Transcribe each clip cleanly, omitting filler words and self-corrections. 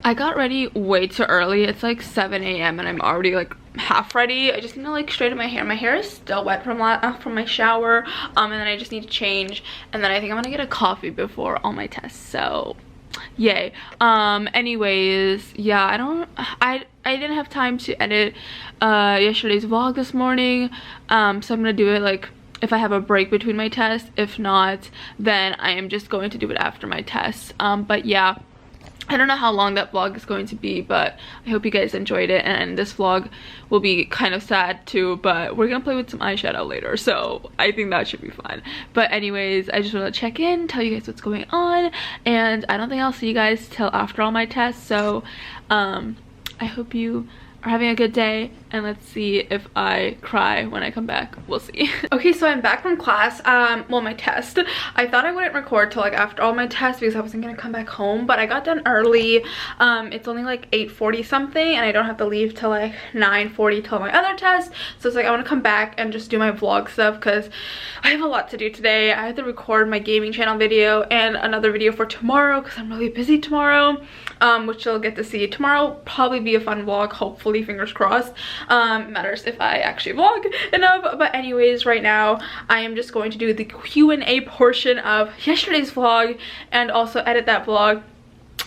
I got ready way too early. It's like 7 a.m. and I'm already like half ready. I just need to like straighten my hair. My hair is still wet from my shower, and then I just need to change, and then I think I'm gonna get a coffee before all my tests, so yay. Anyways, yeah, I didn't have time to edit yesterday's vlog this morning, so I'm gonna do it like if I have a break between my tests. If not, then I am just going to do it after my tests. But yeah, I don't know how long that vlog is going to be, but I hope you guys enjoyed it. And this vlog will be kind of sad too, but we're gonna play with some eyeshadow later, so I think that should be fun. But anyways, I just want to check in, tell you guys what's going on, and I don't think I'll see you guys till after all my tests. So I hope you are having a good day, and let's see if I cry when I come back. We'll see. Okay, so I'm back from class, well, my test. I thought I wouldn't record till like after all my tests because I wasn't gonna come back home, but I got done early. It's only like 8:40 something, and I don't have to leave till like 9:40 till my other test. So it's like I want to come back and just do my vlog stuff because I have a lot to do today. I have to record my gaming channel video and another video for tomorrow because I'm really busy tomorrow, which you'll get to see. Tomorrow will probably be a fun vlog, hopefully, fingers crossed. Matters if I actually vlog enough. But anyways, right now I am just going to do the Q&A portion of yesterday's vlog and also edit that vlog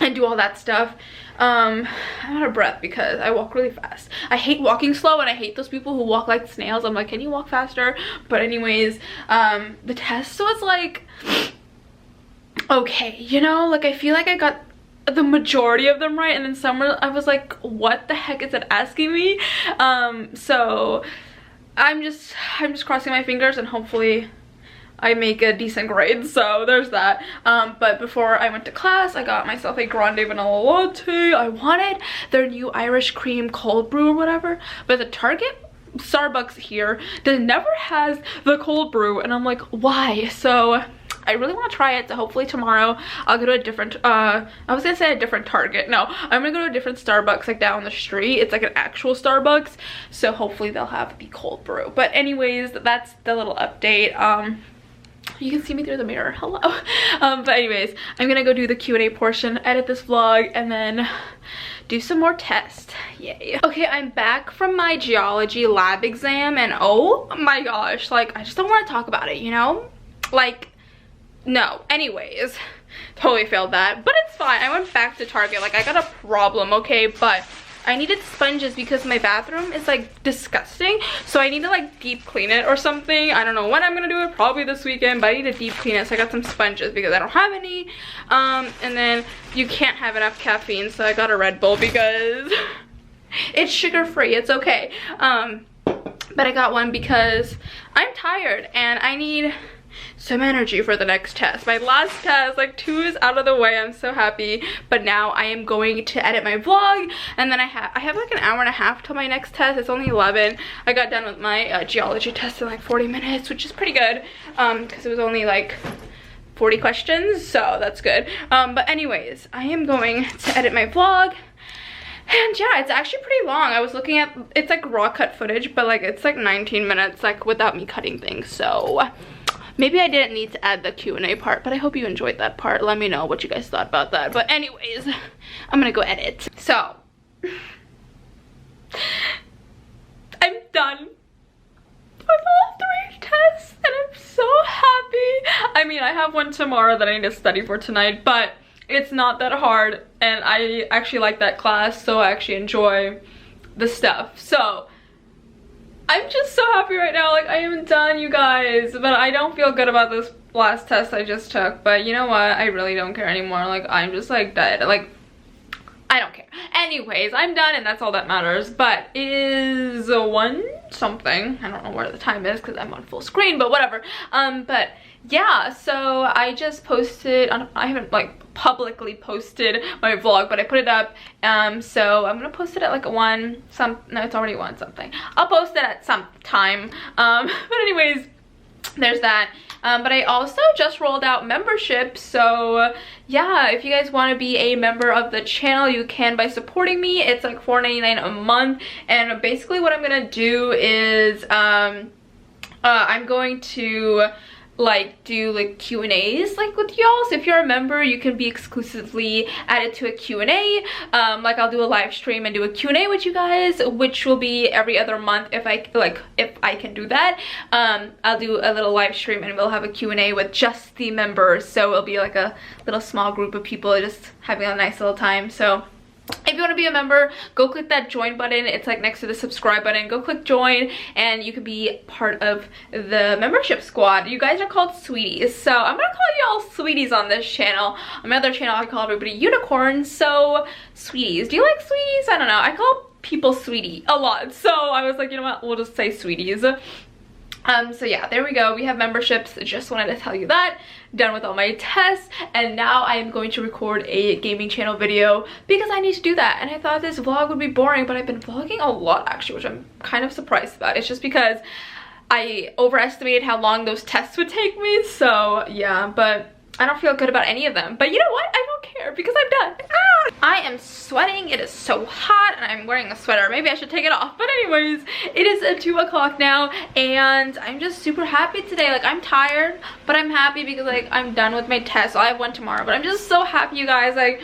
and do all that stuff. I'm out of breath because I walk really fast. I hate walking slow, and I hate those people who walk like snails. I'm like, can you walk faster? But anyways, the test was like okay, you know, like I feel like I got the majority of them right, and then some I was like, what the heck is it asking me? So I'm just crossing my fingers and hopefully I make a decent grade. So there's that. But before I went to class, I got myself a grande vanilla latte. I wanted their new Irish cream cold brew or whatever, but the Starbucks here never has the cold brew, and I'm like, why? So I really want to try it, so hopefully tomorrow I'll go to a different, I was gonna say a different Target. No, I'm gonna go to a different Starbucks like down the street. It's like an actual Starbucks, so hopefully they'll have the cold brew. But anyways, that's the little update. You can see me through the mirror, hello. But anyways, I'm gonna go do the Q&A portion, edit this vlog, and then do some more tests. Yay. Okay, I'm back from my geology lab exam, and oh my gosh, like I just don't want to talk about it, you know? Like, no. Anyways, totally failed that, but it's fine. I went back to Target. Like, I got a problem, okay? But I needed sponges because my bathroom is like disgusting, so I need to like deep clean it or something. I don't know when I'm gonna do it, probably this weekend, but I need to deep clean it, so I got some sponges because I don't have any. And then you can't have enough caffeine, so I got a Red Bull because it's sugar-free. It's okay. But I got one because I'm tired and I need some energy for the next test. My last test, like 2 is out of the way. I'm so happy. But now I am going to edit my vlog, and then I have like an hour and a half till my next test. It's only 11. I got done with my geology test in like 40 minutes, which is pretty good, because it was only like 40 questions, so that's good. But anyways, I am going to edit my vlog. And yeah, it's actually pretty long. I was looking at, it's like raw cut footage, but like it's like 19 minutes like without me cutting things. So maybe I didn't need to add the Q&A part, but I hope you enjoyed that part. Let me know what you guys thought about that. But anyways, I'm gonna go edit. So I'm done with all 3 tests, and I'm so happy. I mean, I have one tomorrow that I need to study for tonight, but it's not that hard, and I actually like that class, so I actually enjoy the stuff. So I'm just so happy right now. Like, I am done, you guys. But I don't feel good about this last test I just took. But you know what? I really don't care anymore. Like, I'm just like dead. Like, I don't care. Anyways, I'm done, and that's all that matters. But it is 1 something. I don't know where the time is because I'm on full screen, but whatever. But yeah, so I just posted on, I haven't like publicly posted my vlog, but I put it up. So I'm gonna post it at like no, it's already 1 something. I'll post it at some time. But anyways, there's that. But I also just rolled out membership, so yeah, if you guys want to be a member of the channel, you can by supporting me. It's like $4.99 a month, and basically what I'm gonna do is I'm going to like do like Q&As like with y'all. So if you're a member, you can be exclusively added to a Q&A. Like I'll do a live stream and do a Q&A with you guys, which will be every other month if I can do that. I'll do a little live stream and we'll have a Q&A with just the members. So it'll be like a little small group of people just having a nice little time. So if you want to be a member, go click that join button. It's like next to the subscribe button. Go click join and you can be part of the membership squad. You guys are called sweeties. So I'm gonna call y'all sweeties on this channel. On my other channel, I call everybody unicorns. So sweeties. Do you like sweeties? I don't know. I call people sweetie a lot. So I was like, you know what? We'll just say sweeties. So yeah, there we go. We have memberships. Just wanted to tell you that. Done with all my tests, and now I am going to record a gaming channel video because I need to do that. And I thought this vlog would be boring, but I've been vlogging a lot actually, which I'm kind of surprised about. It's just because I overestimated how long those tests would take me. So yeah, but I don't feel good about any of them. But you know what? I don't care because I'm done. I am sweating. It is so hot and I'm wearing a sweater. Maybe I should take it off. But anyways, it is 2 o'clock now and I'm just super happy today. Like I'm tired, but I'm happy because like I'm done with my test. I have one tomorrow, but I'm just so happy, you guys. Like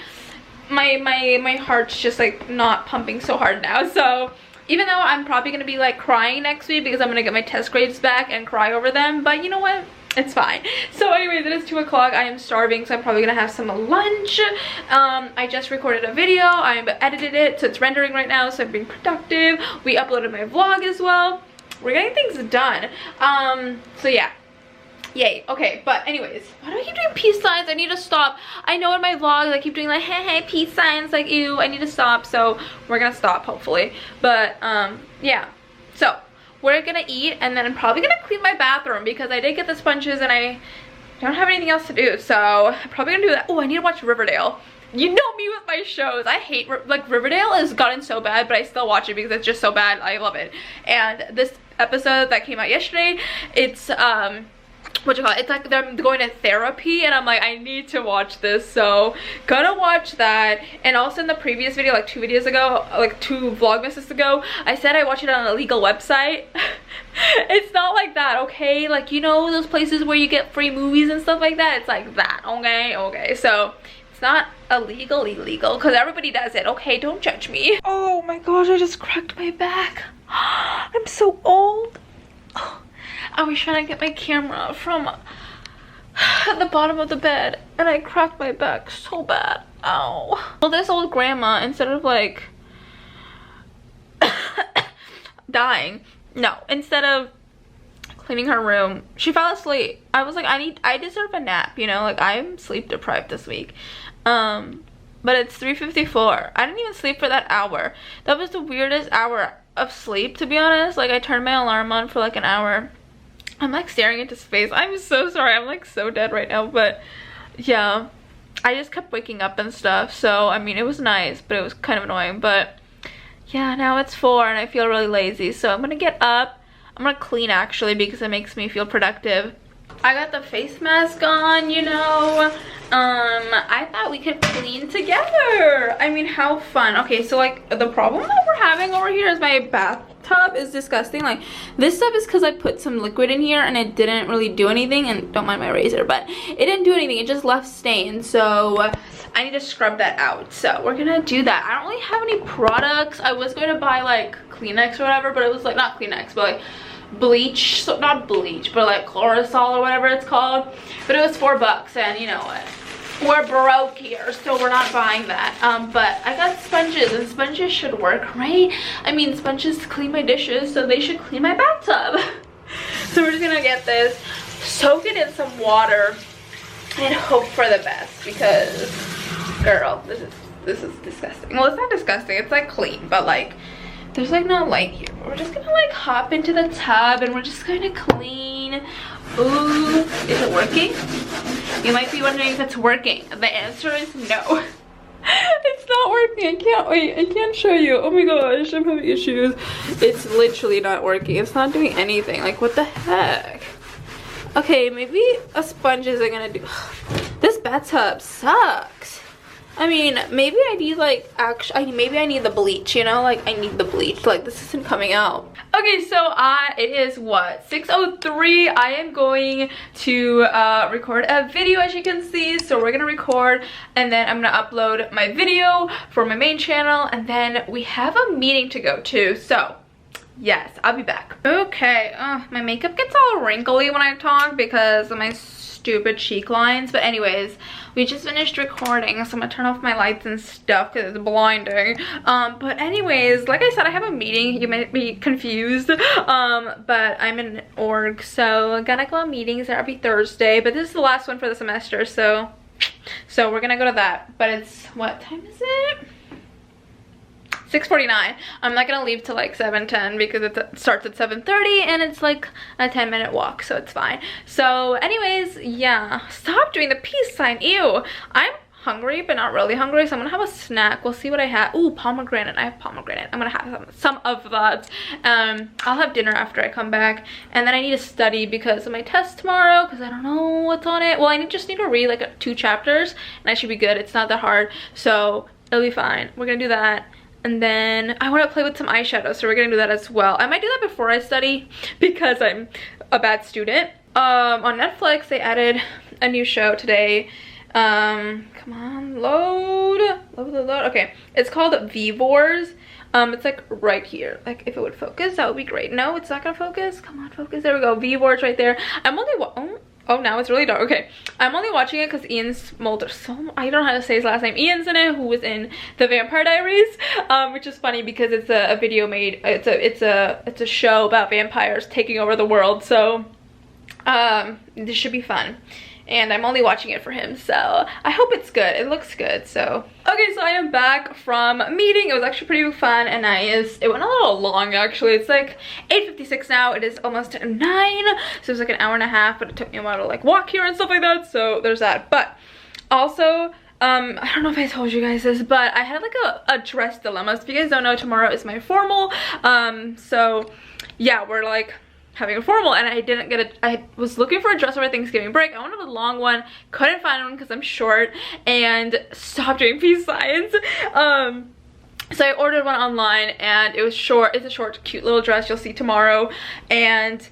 my heart's just like not pumping so hard now. So even though I'm probably gonna be like crying next week because I'm gonna get my test grades back and cry over them, but you know what? It's fine. So anyways, it is 2 o'clock. I am starving, so I'm probably gonna have some lunch. I just recorded a video. I've edited it, so it's rendering right now, so I'm being productive. We uploaded my vlog as well. We're getting things done. So yeah. Yay. Okay, but anyways, why do I keep doing peace signs? I need to stop. I know in my vlogs I keep doing like hey peace signs, like ew. I need to stop, so we're gonna stop hopefully. But yeah, so we're gonna eat and then I'm probably gonna clean my bathroom because I did get the sponges and I don't have anything else to do, so I'm probably gonna do that. Oh, I need to watch Riverdale. You know me with my shows. I hate, like, Riverdale has gotten so bad, but I still watch it because it's just so bad. I love it. And this episode that came out yesterday, it's what you call it, it's like they're going to therapy and I'm like, I need to watch this, so gonna watch that. And also in the previous video, like 2 videos ago, like 2 vlogmases ago, I said I watched it on a legal website. It's not like that, okay? Like, you know those places where you get free movies and stuff like that? It's like that, okay? So it's not illegal because everybody does it, okay? Don't judge me. Oh my gosh, I just cracked my back. I'm so old. I was trying to get my camera from the bottom of the bed and I cracked my back so bad. Ow. Well, this old grandma, instead of like dying, no, instead of cleaning her room, she fell asleep. I was like, I deserve a nap, you know, like I'm sleep deprived this week. But it's 3:54. I didn't even sleep for that hour. That was the weirdest hour of sleep, to be honest. Like I turned my alarm on for like an hour. I'm like staring into space. I'm so sorry. I'm like so dead right now, but yeah, I just kept waking up and stuff. So I mean, it was nice, but it was kind of annoying. But yeah, now it's 4 and I feel really lazy, so I'm gonna get up. I'm gonna clean actually because it makes me feel productive. I got the face mask on, you know. I thought we could clean together. I mean, how fun. Okay, so like the problem that we're having over here is my bathtub is disgusting. Like this stuff is because I put some liquid in here and it didn't really do anything. And don't mind my razor, but it didn't do anything. It just left stains. So I need to scrub that out. So we're gonna do that. I don't really have any products. I was going to buy like Kleenex or whatever, but it was like not Kleenex, but like bleach, so not bleach, but like Chlorasol or whatever it's called. But it was $4 and you know what, we're broke here, so we're not buying that. But I got sponges and sponges should work, right? I mean, sponges clean my dishes, so they should clean my bathtub. So we're just gonna get this, soak it in some water and hope for the best because girl, this is disgusting. Well, it's not disgusting, it's like clean, but like there's like no light here. We're just gonna like hop into the tub and we're just gonna clean. Ooh, is it working? You might be wondering if it's working. The answer is no. It's not working. I can't wait. I can't show you. Oh my gosh, I'm having issues. It's literally not working. It's not doing anything. Like what the heck? Okay, maybe a sponge isn't gonna do. This bathtub sucks. I mean, maybe I need like maybe I need the bleach, you know, like I need the bleach. Like this isn't coming out. Okay, so it is what, 6:03. I am going to record a video, as you can see. So we're gonna record and then I'm gonna upload my video for my main channel, and then we have a meeting to go to. So yes, I'll be back. Okay, my makeup gets all wrinkly when I talk because of my stupid cheek lines, but anyways, we just finished recording, so I'm gonna turn off my lights and stuff because it's blinding. But anyways, like I said, I have a meeting. You might be confused, but I'm in org, so I'm gonna go on meetings every Thursday, but this is the last one for the semester, so we're gonna go to that. But it's, what time is it? 6:49. I'm not gonna leave till like 7:10 because it starts at 7:30 and it's like a 10-minute walk, so it's fine. So anyways, yeah, stop doing the peace sign. Ew. I'm hungry but not really hungry, so I'm gonna have a snack. We'll see what I have. Ooh, pomegranate. I have pomegranate. I'm gonna have some of that. I'll have dinner after I come back, and then I need to study because of my test tomorrow, because I don't know what's on it. Well, I just need to read like 2 chapters and I should be good. It's not that hard, so it'll be fine. We're gonna do that. And then I want to play with some eyeshadow, so we're gonna do that as well. I might do that before I study because I'm a bad student. On Netflix, they added a new show today. Come on, load. Okay, it's called V-Wars. It's like right here. Like if it would focus, that would be great. No, it's not gonna focus. Come on, focus. There we go. V-Wars right there. I'm only oh, now it's really dark. Okay, I'm only watching it because Ian Smolder, I don't know how to say his last name. Ian's in it, who was in the Vampire Diaries, which is funny because it's a video made. It's a show about vampires taking over the world. So this should be fun. And I'm only watching it for him, so I hope it's good. It looks good. So okay, so I am back from a meeting. It was actually pretty fun and nice. It went a little long actually. It's like 8:56 now. It is almost 9, so it's like an hour and a half, but it took me a while to like walk here and stuff like that, so there's that. But also I don't know if I told you guys this, but I had like a dress dilemma. So if you guys don't know, tomorrow is my formal. So yeah, we're like having a formal, and I was looking for a dress over Thanksgiving break. I wanted a long one, couldn't find one because I'm short, and stopped doing peace signs. So I ordered one online, and it was short. It's a short, cute little dress you'll see tomorrow. And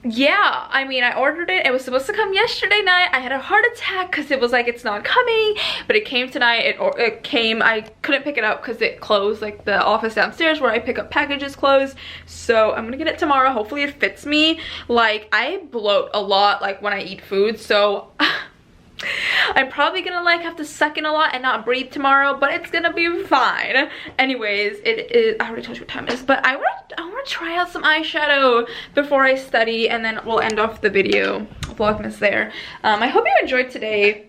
yeah, I mean, I ordered it. It was supposed to come yesterday night. I had a heart attack because it was like, it's not coming, but it came tonight. It came. I couldn't pick it up because it closed. Like the office downstairs where I pick up packages closed. So I'm gonna get it tomorrow. Hopefully it fits me. Like I bloat a lot like when I eat food, so I'm probably gonna like have to suck in a lot and not breathe tomorrow, but it's gonna be fine. Anyways, it is, I already told you what time it is, but I want to try out some eyeshadow before I study, and then we'll end off the video Vlogmas there. I hope you enjoyed today.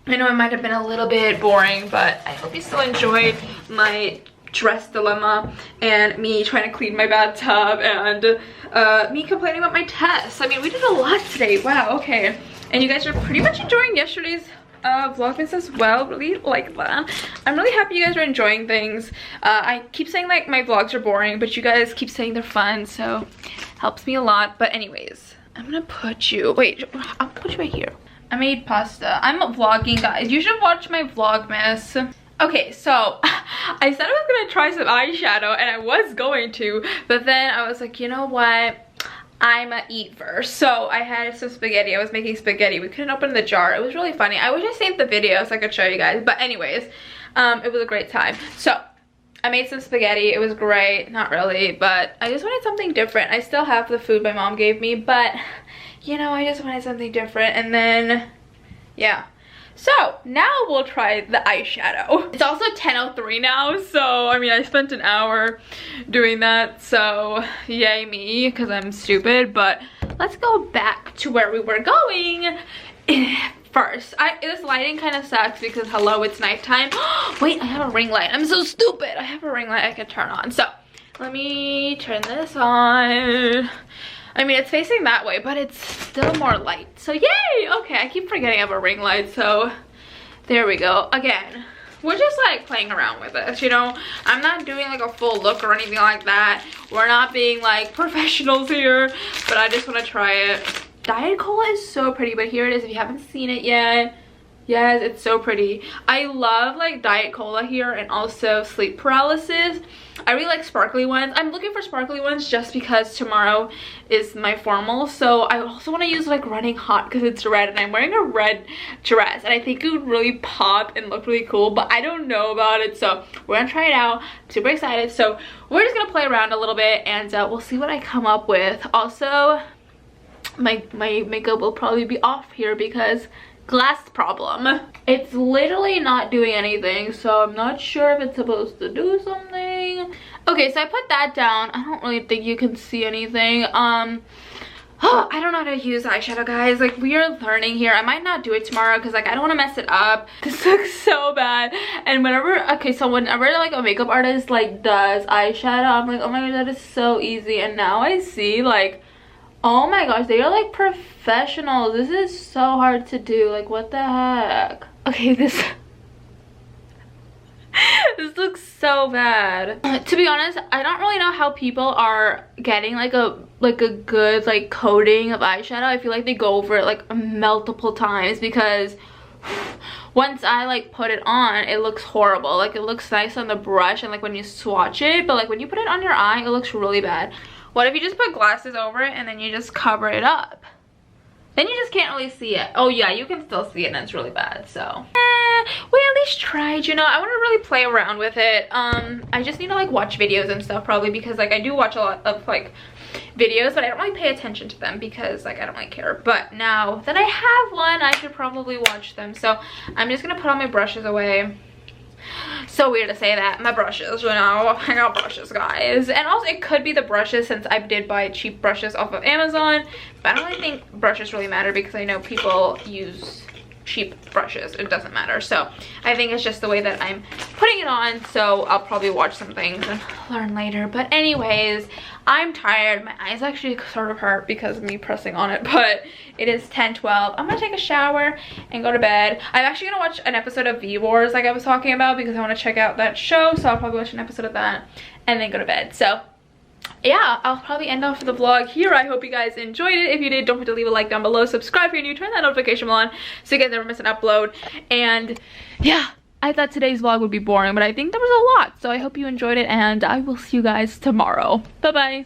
I know it might have been a little bit boring, but I hope you still enjoyed my dress dilemma and me trying to clean my bathtub and me complaining about my tests. I mean, we did a lot today. Wow, okay. And you guys are pretty much enjoying yesterday's Vlogmas as well. Really like that. I'm really happy you guys are enjoying things. I keep saying like my vlogs are boring, but you guys keep saying they're fun, so helps me a lot. But anyways, I'm gonna put you, wait, I'll put you right here. I made pasta. I'm vlogging, guys. You should watch my Vlogmas. Okay, so I said I was gonna try some eyeshadow, and I was going to, but then I was like, you know what? I'ma eat first. So I had some spaghetti. I was making spaghetti. We couldn't open the jar. It was really funny. I wish I saved the video so I could show you guys. But anyways, it was a great time. So I made some spaghetti. It was great. Not really, but I just wanted something different. I still have the food my mom gave me, but you know, I just wanted something different. And then yeah, so now we'll try the eyeshadow. It's also 10:03 now, so I mean, I spent an hour doing that, so yay me, because I'm stupid. But let's go back to where we were going first. This lighting kind of sucks because hello, it's nighttime. Wait, I have a ring light. I'm so stupid. I have a ring light I can turn on. So let me turn this on. I mean, it's facing that way, but it's still more light. So yay! Okay, I keep forgetting I have a ring light, so there we go. Again, we're just like playing around with this, you know? I'm not doing like a full look or anything like that. We're not being like professionals here, but I just want to try it. Diet Cola is so pretty, but here it is if you haven't seen it yet. Yes, it's so pretty. I love like Diet Cola here and also sleep paralysis. I really like sparkly ones. I'm looking for sparkly ones just because tomorrow is my formal. So I also want to use like Running Hot because it's red and I'm wearing a red dress. And I think it would really pop and look really cool. But I don't know about it. So we're going to try it out. I'm super excited. So we're just going to play around a little bit and we'll see what I come up with. Also, my makeup will probably be off here because glass problem. It's literally not doing anything, so I'm not sure if it's supposed to do something. Okay, so I put that down. I don't really think you can see anything. I don't know how to use eyeshadow, guys. Like, we are learning here. I might not do it tomorrow because like I don't want to mess it up. This looks so bad. And whenever like a makeup artist like does eyeshadow, I'm like, oh my god, that is so easy. And now I see like, oh my gosh, they are like professionals. This is so hard to do. Like, what the heck? Okay, this looks so bad. To be honest, I don't really know how people are getting like a good like coating of eyeshadow. I feel like they go over it like multiple times because once I like put it on, it looks horrible. Like, it looks nice on the brush and like when you swatch it, but like when you put it on your eye, it looks really bad. What if you just put glasses over it and then you just cover it up? Then you just can't really see it. Oh yeah, you can still see it and it's really bad, so. We at least tried, you know. I want to really play around with it. I just need to like watch videos and stuff probably because like I do watch a lot of like videos, but I don't really pay attention to them because like I don't really care. But now that I have one, I should probably watch them. So I'm just gonna put all my brushes away. So weird to say that. My brushes, you know. I got brushes, guys. And also it could be the brushes since I did buy cheap brushes off of Amazon. But I don't really think brushes really matter because I know people use cheap brushes. It doesn't matter. So I think it's just the way that I'm putting it on. So I'll probably watch some things and learn later. But anyways, I'm tired. My eyes actually sort of hurt because of me pressing on it. But it is 10:12. I'm gonna take a shower and go to bed. I'm actually gonna watch an episode of V-Wars like I was talking about because I want to check out that show. So I'll probably watch an episode of that and then go to bed. So yeah, I'll probably end off the vlog here. I hope you guys enjoyed it. If you did, don't forget to leave a like down below. Subscribe if you're new. Turn that notification bell on so you guys never miss an upload. And yeah, I thought today's vlog would be boring, but I think there was a lot. So I hope you enjoyed it and I will see you guys tomorrow. Bye-bye.